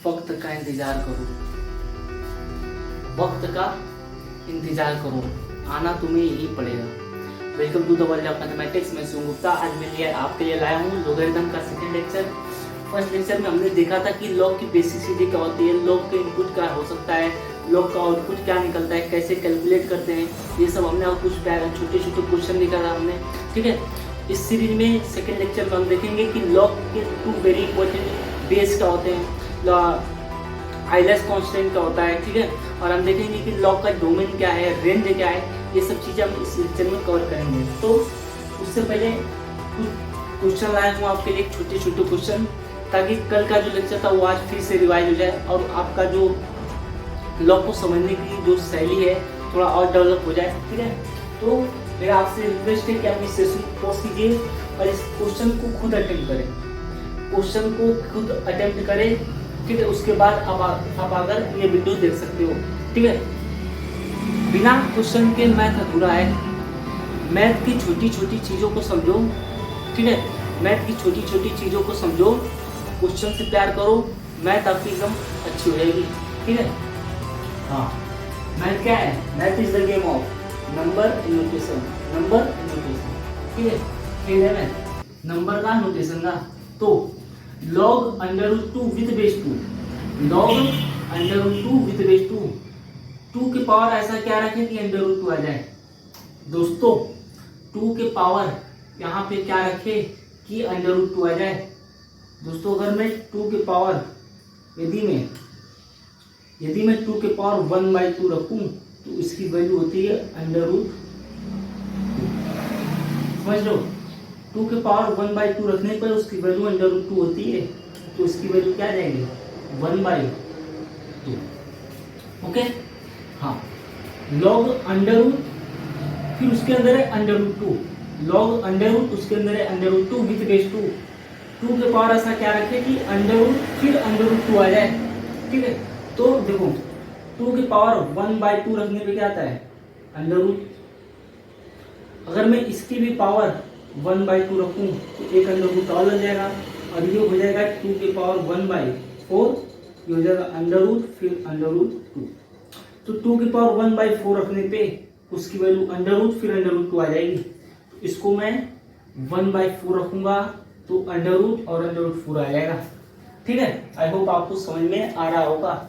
वक्त का इंतजार करो, वक्त का इंतजार करो, आना तुम्हें यही पड़ेगा। Welcome to the world of mathematics. मैं शिव गुप्ता। आज मैं लिए आपके लिए लाया हूँ लॉगरिथम का सेकंड लेक्चर। फर्स्ट लेक्चर में हमने देखा था कि लॉग की बेसिसिटी क्या होती है, लॉग का इनपुट क्या हो सकता है, लॉग का आउटपुट क्या निकलता है, कैसे कैलकुलेट करते हैं, ये सब हमने और कुछ छोटे छोटे क्वेश्चन लिखा था हमने। ठीक है, इस सीरीज में सेकंड लेक्चर में हम देखेंगे कि लॉग के टू वेरी इंपॉर्टेंट बेस क्या होते हैं, आइलैश कांस्टेंट क्या होता है। ठीक है, और हम देखेंगे कि लॉग का डोमेन क्या है, रेंज क्या है, ये सब चीज़ें हम इस लेक्चर में कवर करेंगे। तो उससे पहले कुछ क्वेश्चन लाया हूँ आपके लिए, छोटे छोटे क्वेश्चन, ताकि कल का जो लेक्चर था वो आज फिर से रिवाइज हो जाए और आपका जो लॉग को समझने की जो शैली है थोड़ा और डेवलप हो जाए। ठीक है, तो मेरा आपसे रिक्वेस्ट है कि आप इस सेशन को पॉज कीजिए और इस क्वेश्चन को खुद अटेम्प्ट करें, क्वेश्चन को खुद अटेम्प्ट करें। ठीक है, उसके बाद आप अगर ये वीडियो देख सकते हो। ठीक है, बिना क्वेश्चन के मैथ अधूरा है। मैथ की छोटी छोटी चीज़ों को समझो। ठीक है, मैथ की छोटी छोटी चीज़ों को समझो, क्वेश्चन से प्यार करो, मैथ आपकी एकदम अच्छी हो जाएगी। ठीक है, हाँ, मैथ क्या है? Math is the game of number notation, number notation. ठीक है, खेल है मैथ नंबर का, नोटेशन का। तो log under root 2 with base 2, log under root 2 with base 2, 2 के पावर ऐसा क्या रखें कि अंडर रूट 2 आ जाए। दोस्तों 2 के पावर यहाँ पे क्या रखे कि अंडर रूट 2 आ जाए। दोस्तों अगर मैं 2 के पावर यदि मैं 2 के पावर 1/2 रखूं तो इसकी वैल्यू होती है अंडर रूट 2। समझ लो, 2 के पावर 1/2 रखने पर उसकी वैल्यू अंडर रूट 2 होती है, तो इसकी वैल्यू क्या आ जाएगी 1/2। ओके, हाँ, लॉग अंडर रूट, फिर उसके अंदर है under root 2, log under root, उसके अंदर है अंडर रूट 2 विद बेस 2। 2 के पावर ऐसा क्या रखे कि अंडर रूट फिर अंडर रूट 2 आ जाए। ठीक है, तो देखो 2 के पावर 1/2 रखने पे क्या आता है अंडर रूट। अगर मैं इसकी भी पावर 1/2 रखूं तो एक अंडर रूट और लग जाएगा और ये हो जाएगा 2 के पावर 1/4, ये हो जाएगा अंडर रूट फिर अंडर रूट 2। तो 2 के पावर 1/4 रखने पे उसकी वैल्यू अंडर रूट फिर अंडर रूट 2 आ जाएगी। तो इसको मैं 1/4 रखूंगा तो अंडर रूट और अंडर रूट 4 आ जाएगा। ठीक है, आई होप आपको समझ में आ रहा होगा।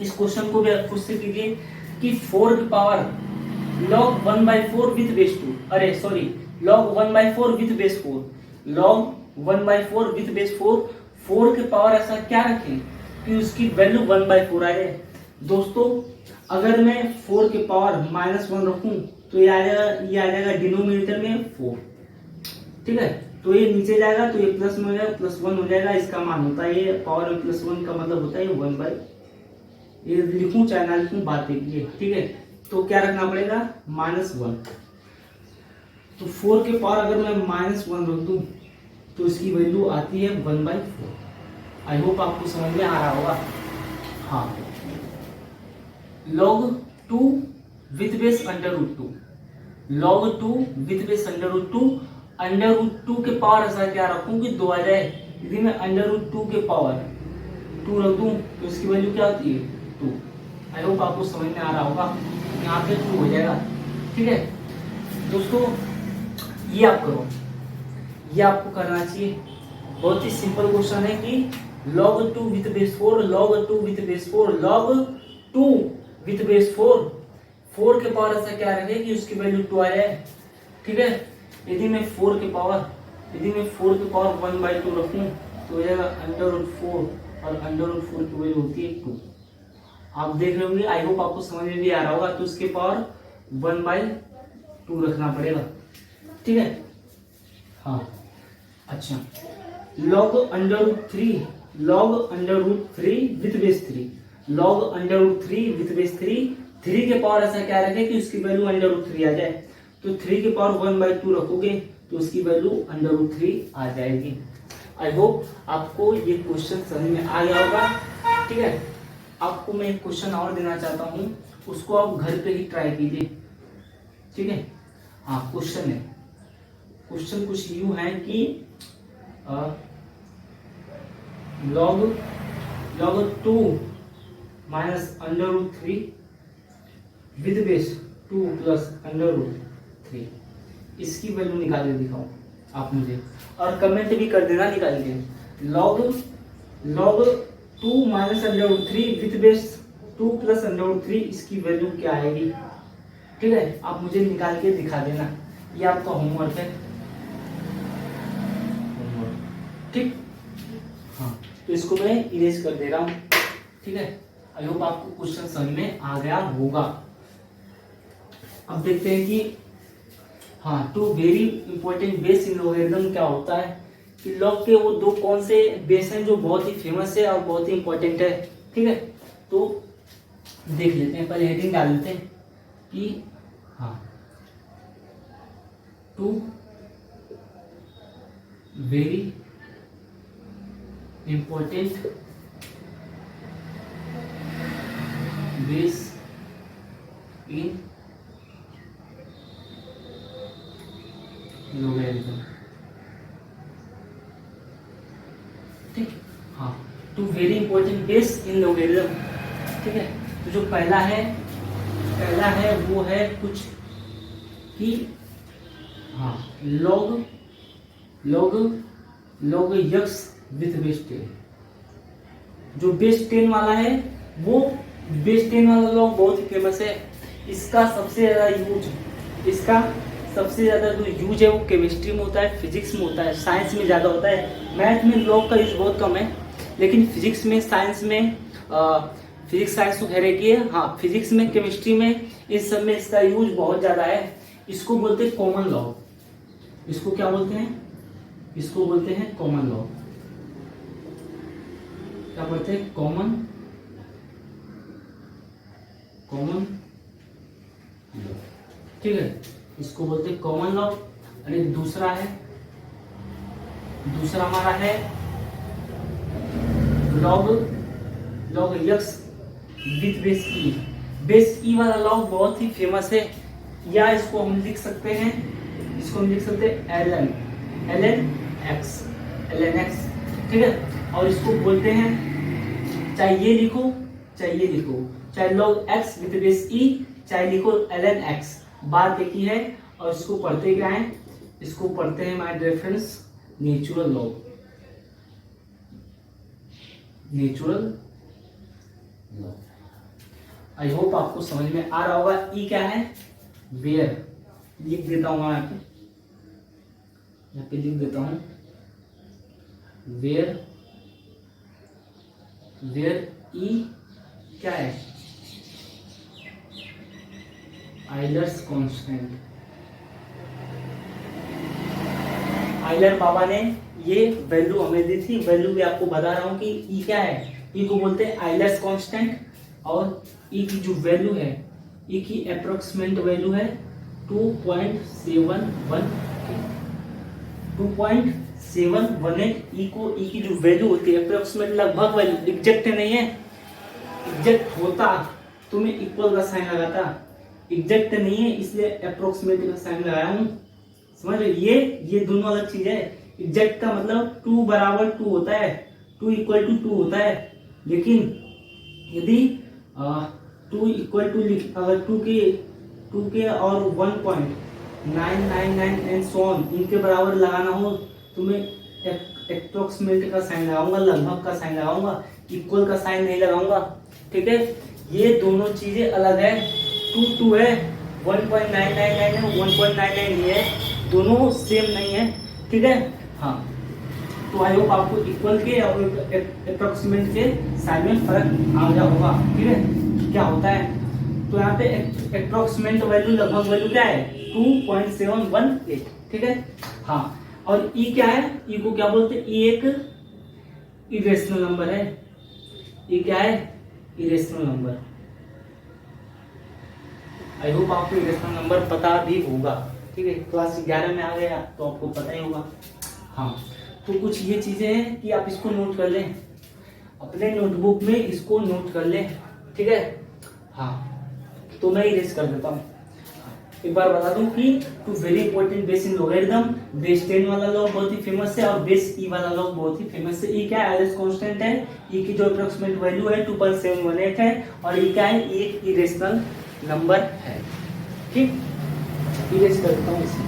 इस क्वेश्चन को भी आप खुद से कीजिए कि 4 की पावर log 1/4 विद बेस 2, अरे sorry, log 1/4 with base 4, log 1/4 with base 4, 4 के पावर ऐसा क्या रखें कि उसकी वैल्यू 1/4 आ जाए। दोस्तों अगर मैं 4 के पावर -1 रखूं तो ये आ जाएगा डिनोमिनेटर में 4। ठीक है, तो ये नीचे जाएगा तो ये प्लस में हो जाएगा, +1 हो जाएगा। इसका मान होता है, ये पावर में +1 का मतलब होता है 1/, ये लिखूं चाहे ना लिखूं बात देखिए। ठीक है, तो क्या रखना पड़ेगा -1। तो 4 के पावर अगर मैं -1 रख दूं तो इसकी वैल्यू आती है 1/4। आई होप आपको समझ में आ रहा होगा। हाँ, log 2 with base under root 2, log 2 with base under root 2, under root 2 के पावर ऐसा क्या रखूं कि 2 आ जाए। यदि मैं अंडर रूट 2 के पावर 2 रख दूं तो इसकी वैल्यू क्या होती है 2। आई होप आपको समझ में आ रहा होगा, यहाँ पे 2 हो जाएगा। ठीक है दोस्तों, ये आप करो, ये आपको करना चाहिए। बहुत ही सिंपल क्वेश्चन है कि log 2 with base 4, log 2 with base 4, log 2 with base 4, 4 के पावर ऐसा क्या रखे कि उसकी वैल्यू 2 आ जाए। ठीक है, यदि मैं 4 के पावर 1/2 रखूं तो हो जाएगा अंडर रूट 4 और अंडर रूट 4 की वैल्यू होती है 2। आप देख रहे होंगे, आई होप आपको समझ में भी आ रहा होगा। तो उसके पावर 1/2 रखना पड़ेगा। ठीक है, हाँ, अच्छा, log under root 3, log under root 3 with base 3, log under root 3 with base 3, 3 के पावर ऐसा क्या रखे कि उसकी वैल्यू अंडर रूट 3 आ जाए। तो 3 के पावर 1/2 रखोगे तो उसकी वैल्यू अंडर रूट 3 आ जाएगी। आई होप आपको ये क्वेश्चन समझ में आ गया होगा। ठीक है, आपको मैं एक क्वेश्चन और देना चाहता हूँ, उसको आप घर पे ही ट्राई कीजिए। ठीक है, हाँ, क्वेश्चन है, क्वेश्चन कुछ यूं है कि log log 2 minus under root 3 with base 2 plus under root 3, इसकी वैल्यू निकाल के दिखाओ आप मुझे, और कमेंट भी कर देना निकाल के। log 2 minus under root 3 with base 2 plus under root 3, इसकी वैल्यू क्या आएगी? ठीक है, आप मुझे निकाल के दिखा देना, ये आपका होमवर्क है। ठीक, हाँ, तो इसको मैं इरेज कर दे रहा हूँ। ठीक है, आई होप आपको क्वेश्चन समझ में आ गया होगा। अब देखते हैं कि हाँ, two very important base in logarithm क्या होता है, कि लॉग के वो दो कौन से बेस हैं जो बहुत ही फेमस है और बहुत ही इंपॉर्टेंट है। ठीक है, तो देख लेते हैं, पहले हेडिंग डाल लेते हैं कि हाँ, two very important base in logarithm. ठीक, हाँ, two very important base in logarithm. ठीक है, तो जो पहला है वो है कुछ कि हाँ, log यक्स विथ बेस 10। जो बेस 10 वाला है वो बेस 10 वाला लॉग बहुत ही फेमस है। इसका सबसे ज्यादा जो यूज है वो केमिस्ट्री में होता है, फिजिक्स में होता है, साइंस में ज्यादा होता है। मैथ में लॉग का यूज बहुत कम है, लेकिन फिजिक्स में, साइंस में, फिजिक्स साइंस तो खैर एक ही है, हाँ, फिजिक्स में, केमिस्ट्री में, इस सब में इसका यूज बहुत ज्यादा है। इसको बोलते हैं कॉमन लॉग। इसको क्या बोलते हैं? इसको बोलते हैं कॉमन लॉग। क्या बोलते हैं? Common log. ठीक है, इसको बोलते हैं कॉमन लॉग। और एक दूसरा हमारा है log x with base e. Base e वाला लॉग बहुत ही फेमस है, या इसको हम लिख सकते हैं ln x। ठीक है, और इसको बोलते हैं, चाहे ये लिखो चाहे log x विथ बेस ई, चाहे लिखो ln x, बात एक ही है। और इसको पढ़ते क्या है? इसको पढ़ते हैं my dear friends natural log. I hope आपको समझ में आ रहा होगा। ई क्या है? वेयर। लिख देता हूँ यहाँ पे लिख देता हूँ वेयर ई क्या है? Euler's constant. आइलर बाबा ने ये वैल्यू हमें दी थी, वैल्यू भी आपको बता रहा हूँ कि ई क्या है। ई को बोलते हैं आइलर्स कांस्टेंट, और ई की जो वैल्यू है, ई की अप्रोक्सीमेट वैल्यू है 2.718। ई की जो वैल्यू होती है अप्रोक्सीमेट, लगभग वैल्यू, एग्जैक्ट नहीं है। एग्जैक्ट होता तो मैं इक्वल का साइन लगाता, एग्जैक्ट नहीं है इसलिए अप्रोक्सीमेट का साइन लगाया हूँ। समझ रहे? ये दोनों अलग चीज है। एग्जैक्ट का मतलब 2 बराबर 2 होता है, 2 इक्वल टू 2 होता है। लेकिन यदि 2 इक्वल टू, अगर 2 के और 1.999 एंड सो ऑन इनके बराबर लगाना हो तो मैं एप्रोक्सीमेट का साइन लगाऊंगा, लगभग का साइन लगाऊंगा, इक्वल का साइन नहीं लगाऊंगा। ठीक है, ये दोनों चीजें अलग है। 2 है, 1.999 है, 1.99 नहीं है, दोनों सेम नहीं है। ठीक है, हाँ, तो आई होप आपको इक्वल के और अप्रोक्सीमेट के साइन में फर्क आ गया होगा। ठीक है, क्या होता है? तो यहाँ पे अप्रोक्सीमेट वैल्यू, लगभग वैल्यू क्या है? 2.718। ठीक है, हाँ, और ई क्या है? ई को क्या बोलते हैं? ई एक इरेशनल नंबर है। ई क्या है? Irrational number. आई होप आपको इरेशनल नंबर पता भी होगा। ठीक है, क्लास 11 में आ गया तो आपको पता ही होगा। हाँ, तो कुछ ये चीजें हैं कि आप इसको नोट कर लें, अपने नोटबुक में इसको नोट कर लें। ठीक है, हाँ, तो मैं इरेज कर देता हूँ। एक बार बता दूं कि two very important base in logarithm, base 10 वाला लॉग बहुत ही फेमस है और बेस ई वाला लॉग बहुत ही फेमस है। ई क्या है, एलएस कांस्टेंट है, ई की जो अप्रोक्सीमेट वैल्यू है 2.718 है और ई क्या है, ई एक इरेशनल नंबर है। ठीक, इरेज करता हूँ इसे।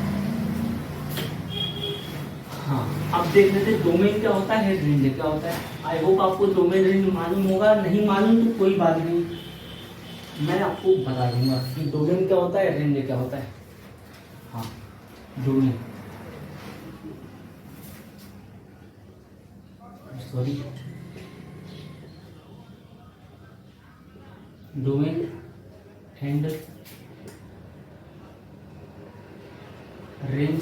हाँ, अब देख लेते हैं डोमेन क्या होता है, रेंज क्या होता है। आई होप आपको डोमेन रेंज मालूम होगा, नहीं मालूम तो कोई बात नहीं, मैं आपको बता दूंगा कि डोमेन क्या होता है, रेंज क्या होता है। हाँ, domain, sorry, domain and range,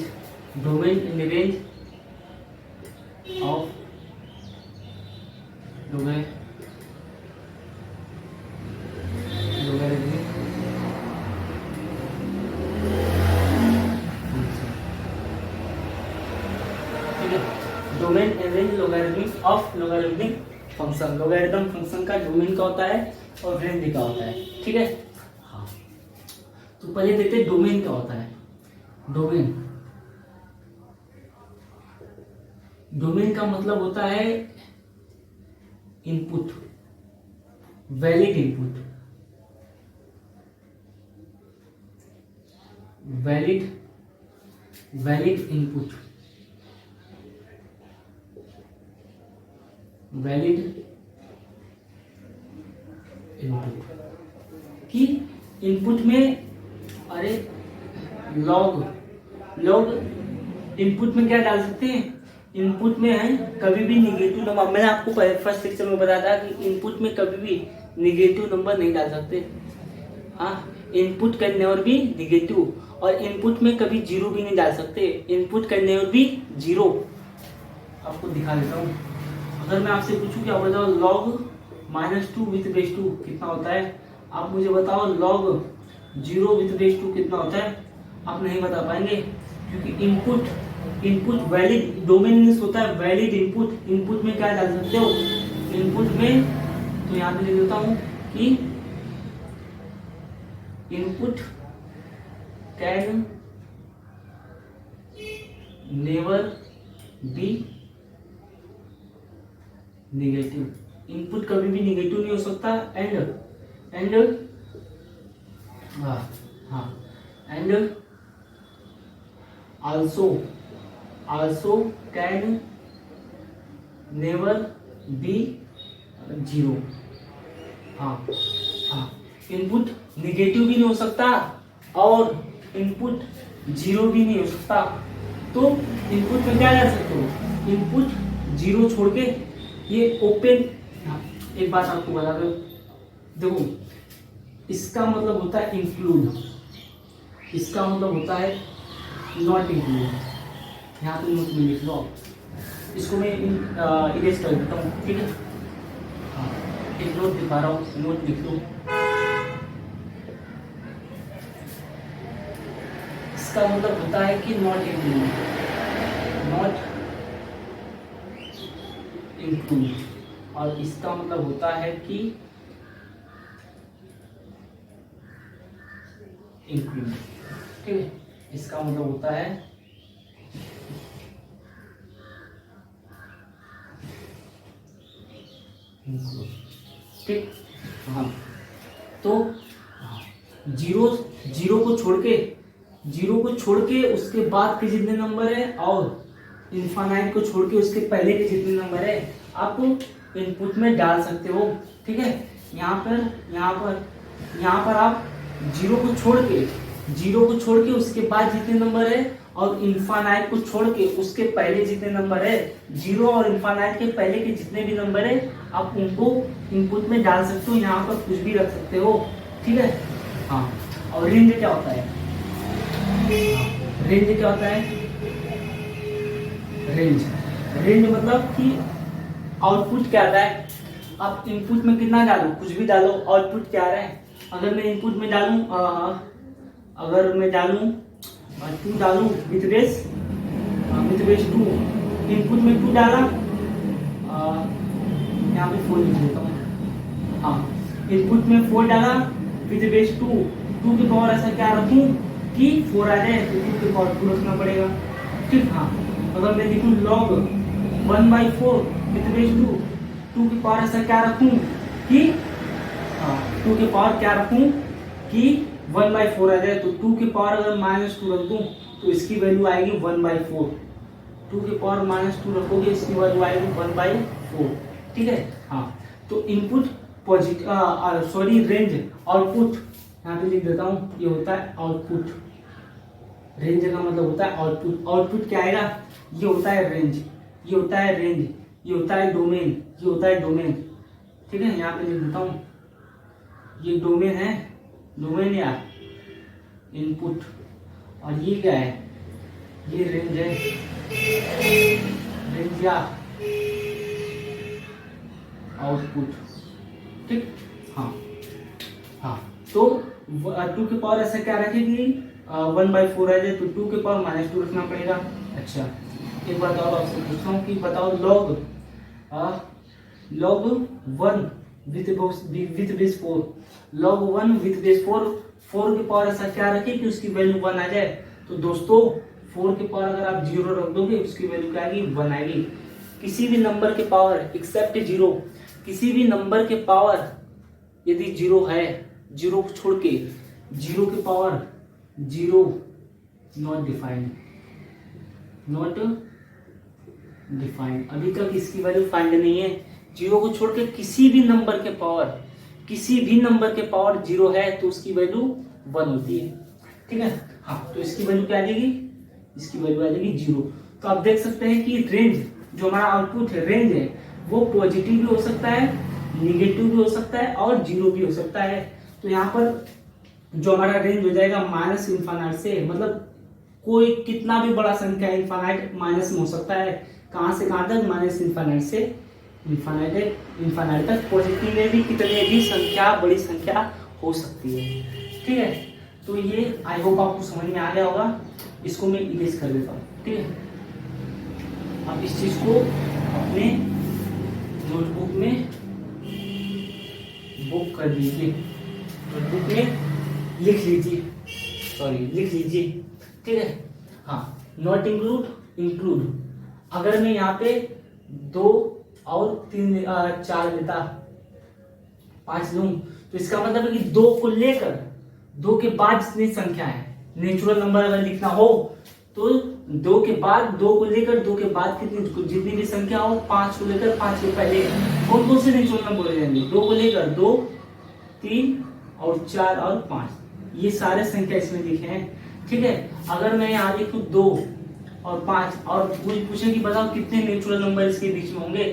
domain in range of logarithmic function। ठीक है, domain and range logarithmic of logarithmic function, logarithm function का डोमेन क्या होता है और रेंज क्या होता है। ठीक है, हाँ, तो पहले देखते हैं डोमेन क्या होता है। डोमेन का मतलब होता है input, valid input, valid input, valid input कि इनपुट में, अरे लॉग इनपुट में क्या डाल सकते हैं, इनपुट में है कभी भी निगेटिव नंबर। मैंने आपको फर्स्ट लेक्चर में बताया था कि इनपुट में कभी भी निगेटिव नंबर नहीं डाल सकते। हाँ, इनपुट करने और भी निगेटिव, और इनपुट में कभी जीरो भी नहीं डाल सकते, इनपुट करने और भी जीरो। आपको दिखा देता हूँ, अगर मैं आपसे पूछूं क्या बताओ log -2 विथ बेस 2 कितना होता है, आप मुझे बताओ log 0 विथ बेस 2 कितना होता है। आप नहीं बता पाएंगे क्योंकि इनपुट वैलिड, डोमेन मींस होता है वैलिड इनपुट। इनपुट में क्या डाल सकते हो, इनपुट में, तो यहाँ पे लिख देता हूँ कि input can never be negative, input कभी भी निगेटिव नहीं हो सकता। And also can never be zero. हाँ, इनपुट निगेटिव भी नहीं हो सकता और इनपुट जीरो भी नहीं हो सकता। तो इनपुट में क्या डाल सकते हो, इनपुट जीरो छोड़ के ये ओपन। एक बात आपको बता दो, देखो इसका मतलब होता है इंक्लूड, इसका मतलब होता है नॉट इंक्लूड। यहाँ पे नोट में लिख लो, इसको मैं इरेज कर देता हूँ। ठीक है, हाँ, एक नोट दिखा रहा हूँ, नोट लिख लो। इसका मतलब होता है कि नॉट इंक्लूड, और इसका मतलब होता है कि इंक्लूड। ठीक है, इसका मतलब होता है इंक्लूड। ठीक, हाँ, तो जीरो को छोड़ के उसके बाद के जितने नंबर है और इनफाइनाइट को छोड़ के उसके पहले के जितने नंबर है आप इनपुट में डाल सकते हो। ठीक है, यहाँ पर आप जीरो को छोड़ के उसके बाद जितने नंबर है और इनफाइनाइट को छोड़ के उसके पहले जितने नंबर है, जीरो और इनफाइनाइट के पहले के जितने भी नंबर है आप उनको इनपुट में डाल सकते हो, यहाँ पर कुछ भी रख सकते हो। ठीक है, हाँ, और रेंज क्या होता है, रेंज मतलब कि आउटपुट क्या आता है। आप इनपुट में कितना डालो, कुछ भी डालो, आउटपुट क्या आ रहा है। अगर मैं इनपुट में डालूं 2 डालूं विथ बेस 2, इनपुट में 2 डाला, यहाँ पे 4 लिख देता हूँ। हाँ, इनपुट में 4 डाला विथ बेस 2 की पावर ऐसा क्या रखूं, कि 4 आ जाए तो 2 के पावर 2 रखना पड़ेगा। ठीक, हाँ। अगर मैं लिखूं log 1/4 विद बेस 2 की पावर ऐसा क्या रखूं कि 2 के पावर क्या रखूं कि 1/4 आ जाए, तो 2 के पावर अगर -2 रख दूं तो इसकी वैल्यू आएगी 1/4। 2 के पावर -2 रखोगे, इसकी वैल्यू आएगी 1/4। ठीक है, हाँ। तो input positive, sorry, range, output यहाँ पे लिख देता हूँ, ये होता है आउटपुट। रेंज का मतलब होता है आउटपुट। आउटपुट क्या आएगा, ये होता है रेंज, ये होता है रेंज, ये होता है डोमेन, ये होता है डोमेन। ठीक है, यहाँ पे लिख देता हूँ, ये डोमेन है, डोमेन या इनपुट, और ये क्या है, ये रेंज है, रेंज या आउटपुट। ठीक, हाँ हाँ। तो 2 के पावर ऐसा क्या रखेगी, 1/4 आ जाए तो 2 के पावर -2 रखना पड़ेगा। अच्छा, एक बात और आपसे पूछता हूँ कि बताओ log 1 with base 4, log 1 with base 4 के पावर ऐसा क्या रखे कि उसकी वैल्यू 1 आ जाए। तो दोस्तों 4 के पावर अगर आप 0 रख दोगे, उसकी वैल्यू क्या आएगी, 1 आएगी। किसी भी नंबर के पावर एक्सेप्ट 0, किसी भी नंबर के पावर यदि 0 है, 0 को छोड़ के 0 के power 0 not defined, not defined, अभी तक इसकी वैल्यू फाइंड नहीं है। 0 को छोड़ के किसी भी नंबर के पावर, किसी भी नंबर के पावर 0 है तो उसकी वैल्यू 1 होती है। ठीक है, हाँ। तो इसकी वैल्यू क्या आ जाएगी, इसकी वैल्यू आ जाएगी 0। तो आप देख सकते हैं कि रेंज, जो हमारा आउटपुट है, रेंज है, वो पॉजिटिव भी हो सकता है, निगेटिव भी हो सकता है और 0 भी हो सकता है। तो यहाँ पर जो हमारा रेंज हो जाएगा -इनफाइनाइट से, मतलब कोई कितना भी बड़ा संख्या इनफाइनाइट माइनस में हो सकता है। कहाँ से कहाँ तक, -इनफाइनाइट से इनफाइनाइट तक। पॉजिटिव में भी कितने भी संख्या, बड़ी संख्या हो सकती है। ठीक है, तो ये आई होप आपको समझ में आ गया होगा। इसको मैं इरेज कर देता हूँ। ठीक है, आप इस चीज को अपने नोटबुक में बुक कर लीजिए, नोटबुक में लिख लीजिए, सॉरी लिख लीजिए। ठीक है, हाँ। नॉट इंक्लूड, इंक्लूड, अगर मैं यहाँ पे 2 और 3 4 लेता, 5 लूं, तो इसका मतलब है कि 2 को लेकर 2 के बाद जितनी संख्या है, नेचुरल नंबर अगर लिखना हो तो 2 के बाद, 2 को लेकर 2 के बाद कितनी जितनी भी संख्या हो, 5 को लेकर 5 के पहले कौन कौन से नेचुरल नंबर हो जाएंगे, 2 को लेकर 2, 3 और 4 और 5, ये सारे संख्या इसमें लिखे हैं। ठीक है, अगर मैं यहाँ लिखूं 2 और 5 और पूछे कि बताओ कितने नेचुरल नंबर इसके बीच में होंगे,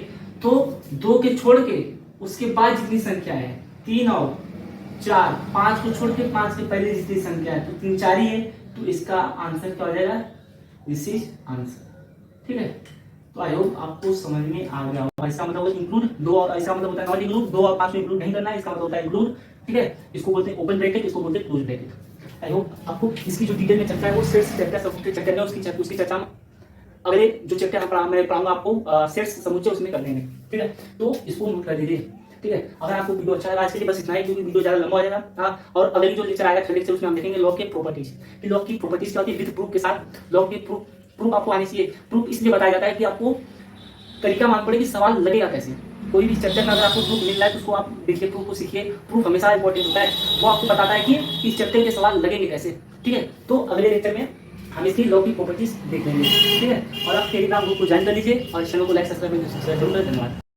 तो 2 के छोड़ के उसके बाद जितनी संख्या है, 3 और 4, 5 को छोड़ के 5 के पहले जितनी संख्या है, तो 3 4 ही है। तो इसका आंसर क्या हो जाएगा, दिस इज आंसर। ठीक है, तो आई होप आपको समझ में आ गया होगा। इसका मतलब इंक्लूड 2 और, इसका मतलब होता है नॉट इंक्लूड, 2 और 5 को इंक्लूड नहीं करना है, इसका मतलब होता है इंक्लूड। ठीक है, इसको बोलते हैं ओपन ब्रैकेट, इसको बोलते हैं क्लोज ब्रैकेट। आई होप आपको इसकी जो डिटेल में चर्चा है वो सेट्स चर्चा, समुच्चय चर्चा है, उसकी चर्चा अगले जो चैप्टर मैं पढ़ाऊंगा आपको सेट्स समुच्चय, उसमें कर लेंगे। ठीक है, तो इसको नोट कर लीजिए। ठीक है, अगर आपको वीडियो अच्छा लगा आज के लिए बस इतना ही, क्योंकि वीडियो ज्यादा लंबा हो जाएगा। हाँ, और अगली जो लेक्चर आएगा थर्ड लेक्चर, उसमें हम देखेंगे लॉ के प्रॉपर्टीज, कि लॉ की प्रॉपर्टीज क्या होती है विद प्रूफ के साथ। लॉ के प्रूफ आपको आने चाहिए। प्रूफ इसलिए बताया जाता है कि आपको तरीका मालूम पड़े कि सवाल लगेगा कैसे। कोई भी चैप्टर में अगर आपको प्रूफ मिल रहा है तो उसको आप देखिए, प्रूफ को सीखिए। प्रूफ हमेशा इंपॉर्टेंट होता है, वो आपको बताता है कि इस चैप्टर के सवाल लगेंगे कैसे। ठीक है, तो अगले लेक्चर में हम इसकी लॉ की प्रॉपर्टीज देख लेंगे। ठीक है, और आप टेलीग्राम ग्रुप को ज्वाइन कर लीजिए और चैनल को लाइक सब्सक्राइब जरूर करें। धन्यवाद।